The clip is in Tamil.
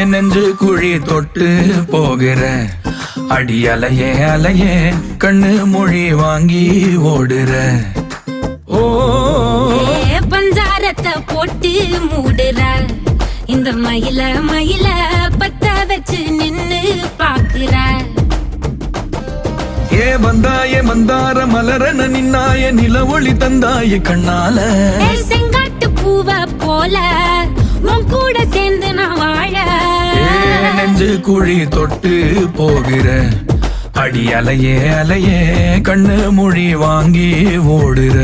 நெஞ்சு குழி தொட்டு போகிற அடி அலையே அலையே கண்ணு மொழி வாங்கி ஓடுற. ஓ பஞ்சாரத்தை போட்டு மூடுற இந்த மயில மயில பத்த வச்சு நின்னு பாக்குற. ஏ வந்தாய மந்தார மலரன நின்னாய நில ஒளி தந்தாய கண்ணால. செங்காட்டு பூவ போல உன் கூட சேர்ந்து நான் வாழ. நெஞ்சு குழி தொட்டு போகிற அடி அலையே அலையே கண்ணு மொழி வாங்கி ஓடுற.